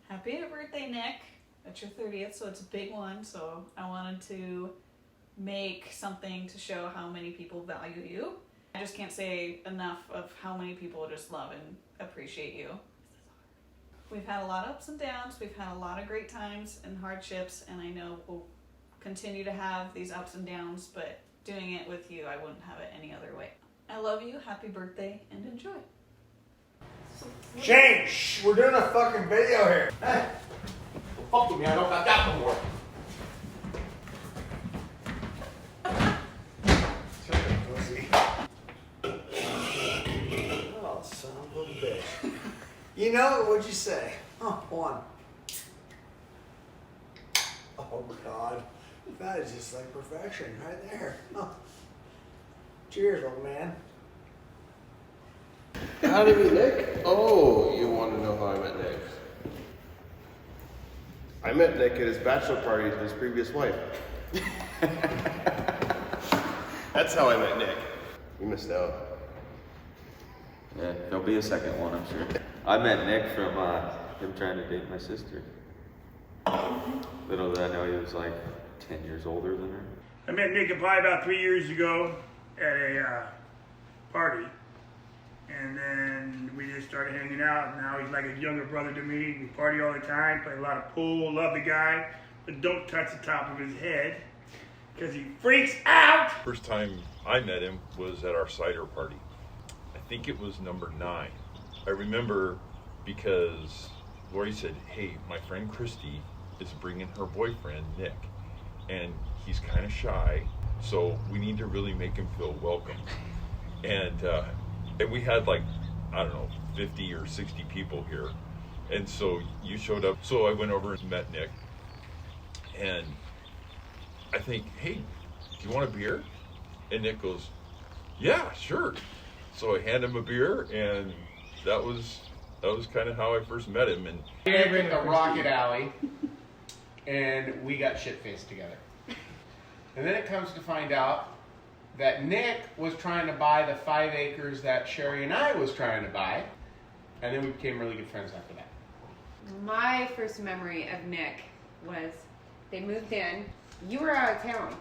Happy birthday, Nick. It's your 30th, so it's a big one. So I wanted to make something to show how many people value you. I just can't say enough of how many people just love and appreciate you. We've had a lot of ups and downs. We've had a lot of great times and hardships, and I know we'll continue to have these ups and downs, but doing it with you, I wouldn't have it any other way. I love you, happy birthday, and enjoy. Shane, shh, we're doing a fucking video here. Hey, well, fuck with me, I don't got that no more. Pussy. Oh, son of a bitch. You know, what'd you say? Oh, one. Oh, God. That is just like perfection right there. Oh. Cheers, old man. How did we meet Nick? Oh, you want to know how I met Nick? I met Nick at his bachelor party with his previous wife. That's how I met Nick. You missed out. Yeah, there'll be a second one, I'm sure. I met Nick from him trying to date my sister. Little did I know he was like 10 years older than her. I met Nick probably about 3 years ago at a party. And then we just started hanging out. Now he's like a younger brother to me. We party all the time, play a lot of pool, love the guy. But don't touch the top of his head, because he freaks out. First time I met him was at our cider party. I think it was number 9. I remember because Lori said, hey, my friend Christy is bringing her boyfriend, Nick, and he's kind of shy, so we need to really make him feel welcome. And we had like, I don't know, 50 or 60 people here. And so you showed up. So I went over and met Nick. And I think, hey, do you want a beer? And Nick goes, yeah, sure. So I hand him a beer, and that was kind of how I first met him. And We were in the Rocket Alley, and we got shit-faced together. And then it comes to find out that Nick was trying to buy the 5 acres that Sherry and I was trying to buy. And then we became really good friends after that. My first memory of Nick was they moved in. You were out of town.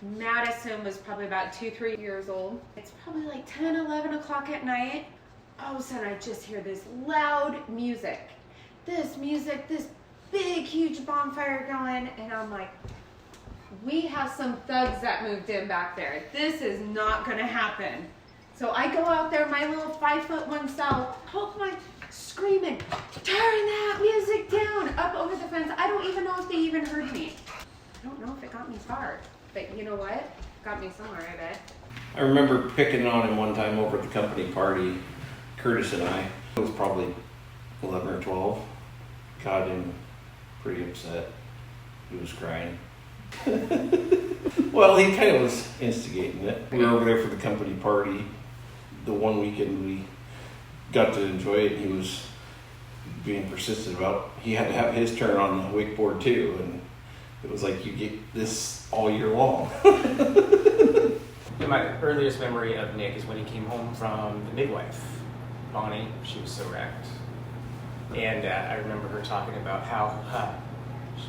Madison was probably about 2-3 years old. It's probably like 10, 11 o'clock at night. All of a sudden I just hear this loud music. This big, huge bonfire going. And I'm like, we have some thugs that moved in back there. This is not gonna happen. So I go out there, my little 5'1" self, poke my screaming, turn that music down, up over the fence. I don't even know if they even heard me. I don't know if it got me far, but you know what? It got me somewhere, I bet. I remember picking on him one time over at the company party, Curtis and I. It was probably 11 or 12. Got him pretty upset. He was crying. Well, he kind of was instigating it. We were over there for the company party. The one weekend we got to enjoy it, and he was being persistent about he had to have his turn on the wakeboard too, and it was like you get this all year long. My earliest memory of Nick is when he came home from the midwife, Bonnie. She was so wrecked. And I remember her talking about how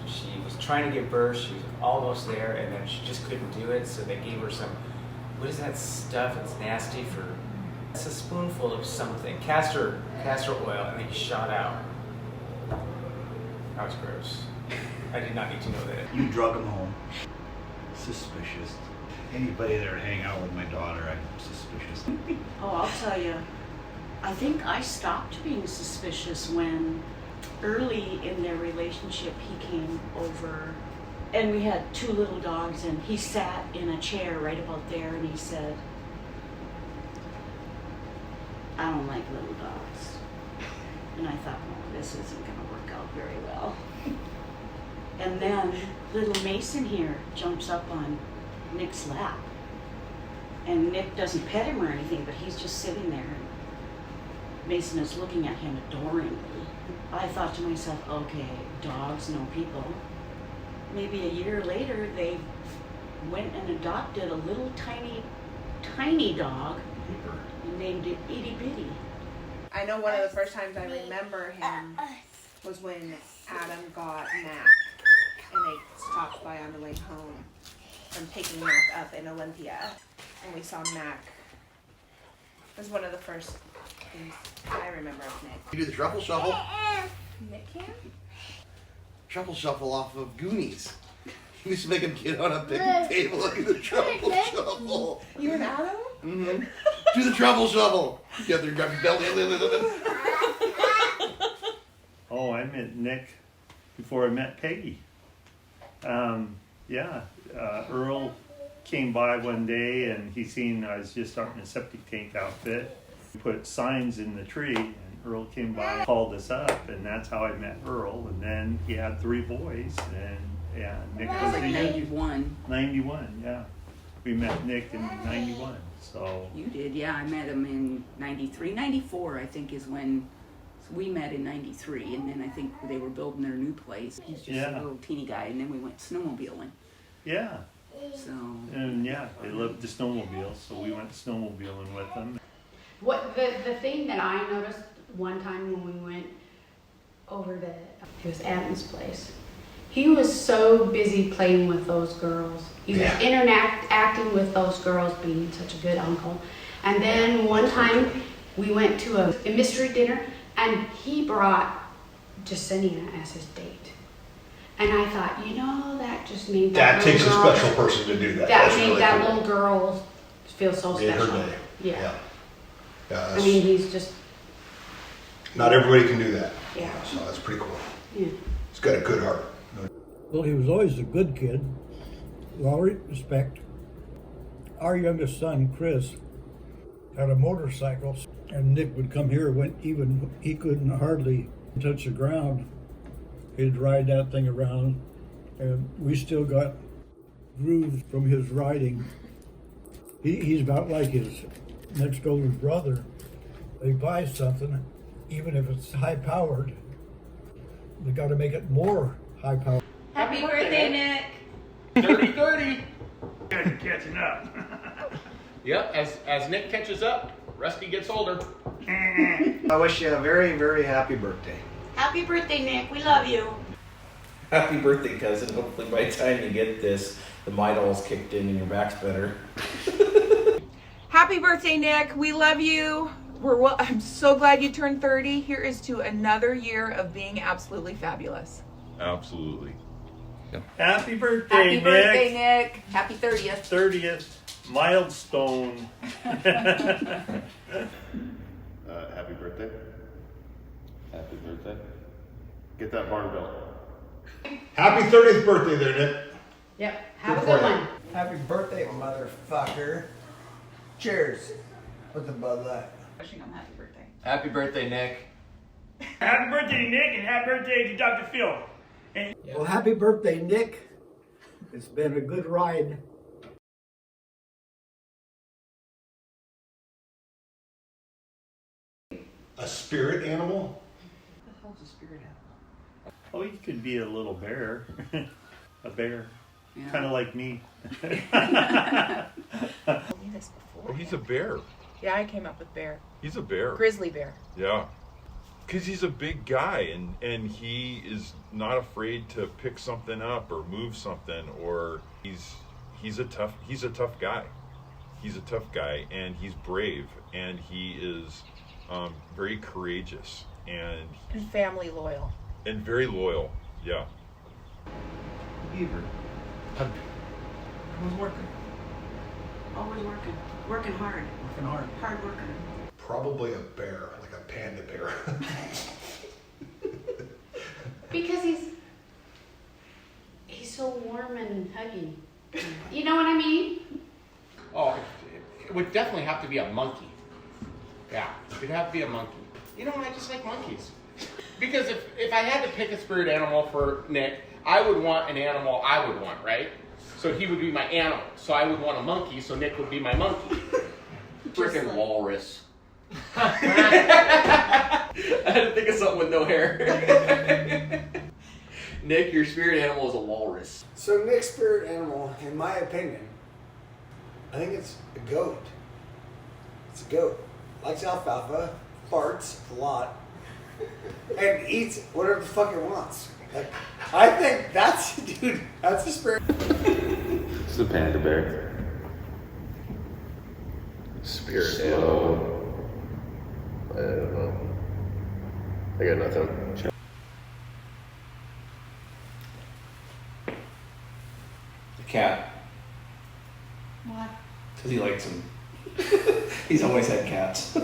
she was trying to give birth, she was almost there, and then she just couldn't do it, so they gave her some, what is that stuff? It's nasty for, it's a spoonful of something, castor oil, and then he shot out. That was gross. I did not need to know that. You drug him home. Suspicious. Anybody that would hang out with my daughter, I'm suspicious. Oh, I'll tell you. I think I stopped being suspicious when early in their relationship he came over and we had 2 little dogs and he sat in a chair right about there and he said, I don't like little dogs. And I thought, well, this isn't going to work out very well. And then little Mason here jumps up on Nick's lap. And Nick doesn't pet him or anything, but he's just sitting there. And Mason is looking at him adoringly. I thought to myself, okay, dogs know people. Maybe a year later, they went and adopted a little tiny dog and named it Itty Bitty. I know one of the first times I remember him was when Adam got Mac, and they stopped by on the way home from picking Mac up in Olympia, and we saw Mac. It was one of the first things I remember of Nick. You do the truffle shuffle. Nick can? Truffle shuffle off of Goonies. You used to make him get on a picnic table and do the truffle shuffle. You and Adam? Mm-hmm. Do the truffle shuffle. Get there, grab your belly. Oh, I met Nick before I met Peggy. Earl came by one day and he seen I was just starting a septic tank outfit. We put signs in the tree, and Earl came by and called us up, and that's how I met Earl. And then he had 3 boys, and Nick was like 91. 91, yeah. We met Nick in 91, so. You did, yeah. I met him in 93. 94, I think, is when we met in 93. And then I think they were building their new place. He's just a little teeny guy. And then we went snowmobiling. Yeah. So. And they loved the snowmobile, so we went snowmobiling with them. What the thing that I noticed one time when we went over to, it was Adam's place. He was so busy playing with those girls. He was interacting with those girls, being such a good uncle. And then one time we went to a mystery dinner, and he brought Jasenia as his date. And I thought, that just made that takes a special person to do that. That made that little girl feel so special. Her day. Yeah. Yeah, I mean, he's just. Not everybody can do that. Yeah. So that's pretty cool. Yeah. He's got a good heart. Well, he was always a good kid. Well, respect. Our youngest son, Chris, had a motorcycle, and Nick would come here when he couldn't hardly touch the ground. He'd ride that thing around, and we still got grooves from his riding. He's about like his next older brother. They buy something, even if it's high-powered, they got to make it more high-powered. Happy birthday, Nick! 30-30. Guys are catching up. Yep, as Nick catches up, Rusty gets older. I wish you a very, very happy birthday. Happy birthday, Nick. We love you. Happy birthday, cousin. Hopefully by the time you get this, the Midol's kicked in and your back's better. Happy birthday, Nick. We love you. I'm so glad you turned 30. Here is to another year of being absolutely fabulous. Absolutely. Happy birthday, Happy Nick. birthday, Nick. Happy 30th. 30th milestone. Happy birthday. Happy birthday. Get that barn built. Happy 30th birthday there, Nick. Yep. Have a good one. Happy birthday, motherfucker. Cheers. With the Bud Light. Wishing him happy birthday. Happy birthday, Nick. Happy birthday to Nick, and happy birthday to Dr. Phil. And Well, happy birthday, Nick. It's been a good ride. A spirit animal? What the hell's a spirit animal? Oh, you could be a little bear. A bear. Yeah. Kind of like me. Oh, he's a bear. Yeah, I came up with bear. He's a bear. Grizzly bear. Yeah. Because he's a big guy, and he is not afraid to pick something up or move something, or he's a tough guy. He's a tough guy, and he's brave, and he is very courageous, and family loyal. And very loyal. Yeah. Beaver. Always working. Always working. Working hard. Working hard. Hard worker. Probably a bear, like a panda bear. Because he's so warm and huggy. You know what I mean? Oh, it would definitely have to be a monkey. Yeah, it'd have to be a monkey. You know, I just like monkeys. Because if I had to pick a spirit animal for Nick, I would want an animal I would want, right? So he would be my animal. So I would want a monkey, so Nick would be my monkey. Freaking walrus. I had to think of something with no hair. Nick, your spirit animal is a walrus. So Nick's spirit animal, in my opinion, I think it's a goat. It's a goat. Likes alfalfa, farts a lot, and eats whatever the fuck it wants. Like, I think that's, dude, that's the spirit. It's the panda bear. Spirit animal. I don't know. I got nothing. The cat, Why? because he likes them. He's always had cats.